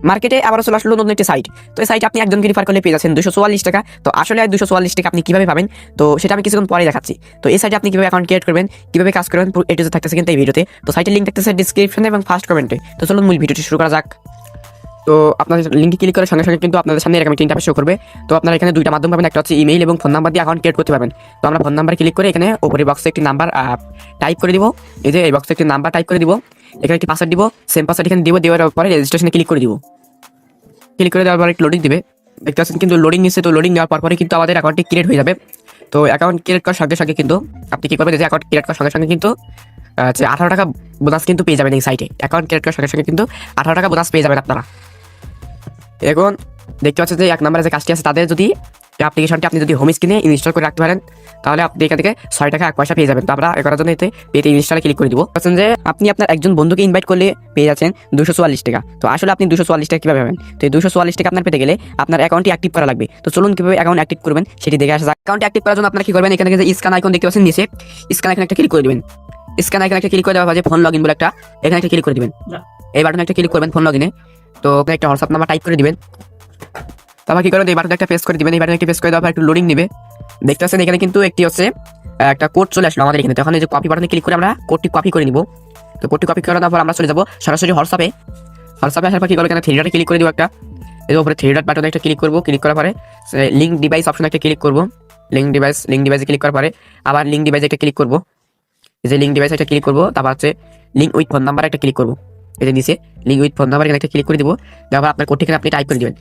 মার্কেটে আবার চলে আসলো নতুন একটি সাইট। তো এই সাইটে আপনি একজনকে রিফার করলে পেয়ে যাচ্ছেন 244 টাকা। তো আসলে 244 টাকা আপনি কিভাবে পাবেন, তো সেটা আমি কিছুক্ষণ পরে দেখাচ্ছি। তো এই সাইটে আপনি কিভাবে অ্যাকাউন্ট ক্রিয়েট করবেন, কিভাবে কাজ করবেন, পুরো এটুকু থাকতেছে কিন্তু এই ভিডিওতে। তো সাইটের লিঙ্ক থাকতেছে ডিসক্রিপশনে এবং ফার্স্ট কমেন্টে। তো চলুন মূল ভিডিওটি শুরু করা যাক। তো আপনাদের লিঙ্কে ক্লিক করার সঙ্গে সঙ্গে কিন্তু আপনাদের সামনে এরকম একটা ইন্টারফেস শো করবে। তো আপনারা এখানে দুইটা মাধ্যম পাবেন, একটা হচ্ছে ইমেইল এবং ফোন নাম্বার দিয়ে অ্যাকাউন্ট ক্রিয়েট করতে পারবেন। তো আমরা ফোন নাম্বার ক্লিক করে এখানে উপরে বক্সে একটি নাম্বার টাইপ করে দিব। এই যে এই বক্সে একটি নাম্বার টাইপ করে দিব, এখানে একটি পাসওয়ার্ড দিব, সেম পাসওয়ার্ড এখানে দিব, দেওয়ার পরে রেজিস্ট্রেশনে ক্লিক করে দিব। ক্লিক করে দেওয়ার পরে একটু লোডিং দিবে, দেখতে পাচ্ছেন কিন্তু লোডিং নিচ্ছে। তো লোডিং নেওয়ার পরে কিন্তু আমাদের অ্যাকাউন্টটি ক্রিয়েট হয়ে যাবে। তো অ্যাকাউন্ট ক্রিয়েট করার সঙ্গে সঙ্গে কিন্তু আপনি কী করবেন, যে অ্যাকাউন্ট ক্রিয়েট করার সঙ্গে সঙ্গে কিন্তু 18 টাকা বোনাস কিন্তু পেয়ে যাবেন এই সাইটে। অ্যাকাউন্ট ক্রিয়েট করার সঙ্গে সঙ্গে কিন্তু 18 টাকা বোনাস পেয়ে যাবেন আপনারা। এখন দেখতে পাচ্ছেন যে এক নম্বরে যে কাজটি আছে, তাদের যদি অ্যাপ্লিকেশনটি আপনি যদি হোম স্ক্রিনে ইনস্টল করে রাখতে পারেন, তাহলে আপনি এখান থেকে 6 টাকা 1 পয়সা পেয়ে যাবেন। তো আমরা এ করার জন্য পেতে ইনস্টলে ক্লিক করে দিব। বলছেন যে আপনি আপনার একজন বন্ধুকে ইনভাইট করলে পেয়ে যাচ্ছেন 244 টাকা। তো আসলে আপনি 244 টাকা কীভাবে পাবেন? তো এই 244 টাকা আপনার পেতে গেলে আপনার অ্যাকাউন্টটি অ্যাক্টিভ করা লাগবে। তো চলুন কীভাবে অ্যাকাউন্ট অ্যাক্টিভ করবেন সেটি দেখে আসা যাক। অ্যাকাউন্ট অ্যাক্টিভ করার জন্য আপনারা কী করবেন, এখানে যে স্ক্যান আইকন দেখতে পাচ্ছেন নিচে, স্ক্যান আইকন একটা ক্লিক করে দিবেন। স্ক্যান আইকন একটা ক্লিক করে দেওয়ার পরে ফোন লগইন বলে একটা এখানে একটা ক্লিক করে দিবেন। এই বাটনে একটা ক্লিক করবেন ফোন লগইনে। তো একটা হোয়াটসঅ্যাপ নাম্বার টাইপ করে দিবেন। তারপর কি করবেন, এই বাটনে একটা প্রেস করে দিবেন। এই বাটনে একটা প্রেস করে দেওয়ার পর একটু লোডিং নেবে। দেখতে পাচ্ছেন এখানে কিন্তু একটি হচ্ছে একটা কোড চলে আসলো আমাদের এখানে। তখন এই যে কপি বাটনে ক্লিক করে আমরা কোডটি কপি করে নিব। তো কোডটি কপি করে দেওয়ার পর আমরা চলে যাব সরাসরি হোয়াটসঅ্যাপে। হোয়াটসঅ্যাপে আসার পর কি করবো, এখানে থ্রি ডটে ক্লিক করে দিব একটা। এর উপরে থ্রি ডট বাটনে একটা ক্লিক করবো। ক্লিক করার পরে লিঙ্ক ডিভাইস অপশনে একটা ক্লিক করবো। লিঙ্ক ডিভাইসে ক্লিক করার পরে আবার লিঙ্ক ডিভাইসে একটা ক্লিক করবো। এই যে লিঙ্ক ডিভাইসে একটা ক্লিক করবো। তারপর হচ্ছে লিঙ্ক উইথ ফোন নাম্বার একটা ক্লিক করবো। এই যে নিচে লিঙ্ক উইথ ফোন নাম্বার এখানে একটা ক্লিক করে দিব। তারপর আপনার কোডটি এখানে আপনি টাইপ করে দিবেন।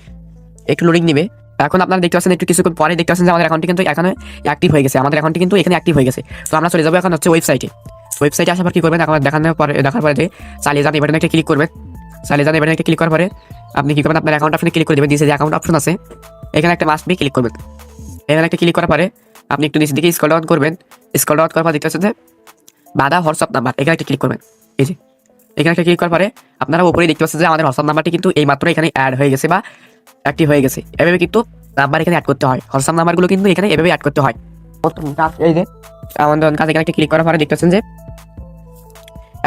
একটু লোডিং নেবে। এখন আপনারা দেখতে পাচ্ছেন একটু কিছুক্ষণ পরে দেখতে পাচ্ছেন যে আমাদের অ্যাকাউন্টটি কিন্তু এখানে অ্যাক্টিভ হয়ে গেছে। আমাদের অ্যাকাউন্টটি কিন্তু এখানে অ্যাক্টিভ হয়ে গেছে। তো আমরা চলে যাবো এখন হচ্ছে ওয়েবসাইটে আসার পর কি করবেন, দেখার পরে যে চালিয়ে যান এই বাটনে একটা ক্লিক করবেন। চালিয়ে যান এই বাটনে একটা ক্লিক করার পরে আপনি কি করবেন, আপনার অ্যাকাউন্ট অপশনে ক্লিক করে দেবেন। নিচে যে অ্যাকাউন্ট অপশন আছে এখানে একটা মাস্ট বি ক্লিক করবেন। এখানে একটা ক্লিক করার পরে আপনি একটু নিচের দিকে স্ক্রল ডাউন করবেন। স্ক্রল ডাউন করার পর দেখতে পাচ্ছেন যে বাদা হোয়াটসঅ্যাপ নাম্বার, এখানে একটা ক্লিক করবেন। এই যে এখানে একটা ক্লিক করার পরে আপনারা উপরে দেখতে পাচ্ছেন যে আমাদের হোয়াটসঅ্যাপ নাম্বারটি কিন্তু এই মাত্র এখানে অ্যাড হয়ে গেছে বা অ্যাক্টিভ হয়ে গেছে। এভাবে কিন্তু নাম্বার এখানে অ্যাড করতে হয়, হোয়াটসঅ্যাপ নাম্বারগুলো কিন্তু এখানে এভাবে অ্যাড করতে হয়। এই যে আমাদের কাজ এখানে একটা ক্লিক করার পরে দেখতে পাচ্ছেন যে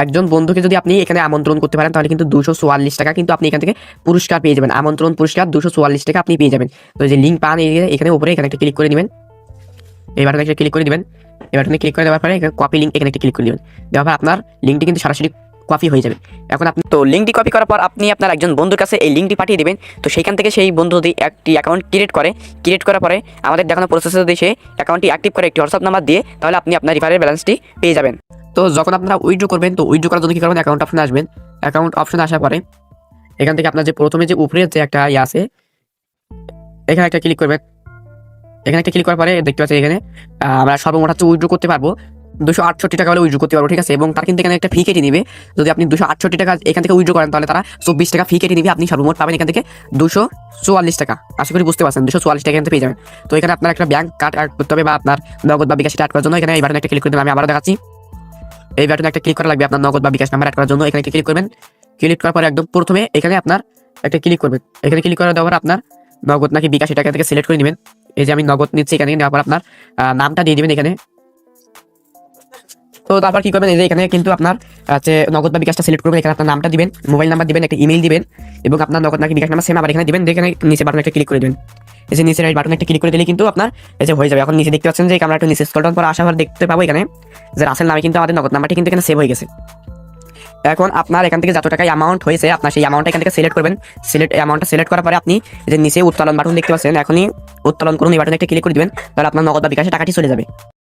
একজন বন্ধুকে যদি আপনি এখানে আমন্ত্রণ করতে পারেন, তাহলে কিন্তু 244 টাকা কিন্তু আপনি এখান থেকে পুরস্কার পেয়ে যাবেন। আমন্ত্রণ পুরস্কার 244 টাকা আপনি পেয়ে যাবেন। তো যে লিঙ্ক পান এখানে উপরে এখানে একটা ক্লিক করে দিবেন। এই বাটনে একটা ক্লিক করে দিবেন। এই বাটনে ক্লিক করে দেওয়ার পরে এখানে কপি লিঙ্ক এখানে একটা ক্লিক করে দিবেন। দেওয়ার পর আপনার লিঙ্কটি কিন্তু সরাসরি কপি হয়ে যাবে। এখন আপনি তো লিঙ্কটি কপি করার পর আপনি আপনার একজন বন্ধুর কাছে এই লিঙ্কটি পাঠিয়ে দেবেন। তো সেইখান থেকে সেই বন্ধু যদি একটি অ্যাকাউন্ট ক্রিয়েট করার পরে আমাদের দেখানো প্রসেসে যদি সে অ্যাকাউন্টটি অ্যাক্টিভ করে একটি হোয়াটসঅ্যাপ নাম্বার দিয়ে, তাহলে আপনি আপনার রিফারের ব্যালেন্সটি পেয়ে যাবেন। তো যখন আপনারা উইথড্র করবেন, তো উইথড্র করার জন্য কি করবেন, অ্যাকাউন্ট অপশনে আসবেন। অ্যাকাউন্ট অপশনে আসার পরে এখান থেকে আপনার যে প্রথমে যে উপরে যে একটা আছে এখানে একটা ক্লিক করবেন। এখানে একটা ক্লিক করার পরে দেখতে পাচ্ছেন এখানে আমরা সর্বমোট হচ্ছে উইথড্র করতে পারবো 268 টাকা হলে উইথড্র করতে পারবো, ঠিক আছে। এবং তার কিন্তু এখানে একটা ফি কেটে নিবে। যদি আপনি 268 টাকা এখান থেকে উইথড্র করেন, তাহলে তারা 24 টাকা ফি কেটে নিবে। আপনি সর্বমোট পাবেন এখান থেকে 244 টাকা। আশা করি বুঝতে পারছেন, 244 টাকা এখান থেকে পেয়ে যাবেন। তো এখানে আপনার একটা ব্যাংক কার্ড অ্যাড করতে হবে বা আপনার নগদ বা বিকাশ অ্যাড করার জন্য এখানে এই বাটনে একটা ক্লিক করে দেবেন। আমি আবারও দেখাচ্ছি, এই বাটনে একটা ক্লিক করা লাগবে আপনার নগদ বা বিকাশ নাম্বার অ্যাড করার জন্য। এখানে একটা ক্লিক করবেন। ক্লিক করার পরে একদম প্রথমে এখানে আপনার একটা ক্লিক করবেন। এখানে ক্লিক করে দেওয়ার পর আপনার নগদ নাকি বিকাশ এটা এখান থেকে সিলেক্ট করে নেবেন। এই যে আমি নগদ নিচ্ছি, এখানে নেওয়ার পর আপনার নামটা দিয়ে দিবেন এখানে। তো তারপর কি করবেন, এই যে এখানে কিন্তু আপনার হচ্ছে নগদ বা বিকাশটা সিলেক্ট করবেন। এখানে আপনার নামটা দিবেন, মোবাইল নাম্বার দিবেন, একটা ইমেল দিবেন এবং আপনার নগদ নাকি বিকাশ নাম্বার সেম আবার এখানে দিবেন। এখানে নিচে বাটনে একটা ক্লিক করে দেবেন। এই যে নিচের এই বাটনে একটা ক্লিক করে দিলে কিন্তু আপনার এই যে হয়ে যাবে। এখন নিচে দেখতে পাচ্ছেন যে আমরা একটু নিচে স্ক্রল ডাউন করে আসার পর দেখতে পাবো এখানে যে রাসেল নামে কিন্তু আমাদের নগদ নাম্বারটি কিন্তু এখানে সেভ হয়ে গেছে। এখন আপনার এখান থেকে যত টাকা অ্যামাউন্ট হয়েছে আপনার সেই অ্যামাউন্টটা এখান থেকে সিলেক্ট করবেন। অ্যামাউন্টটা সিলেক্ট করার পরে আপনি যে নিচে উত্তোলন বাটন দেখতে পাচ্ছেন, এখনই উত্তোলন করুন, এই বাটনে একটা ক্লিক করে দিবেন। তাহলে আপনার নগদ বা বিকাশে টাকাটি চলে যাবে।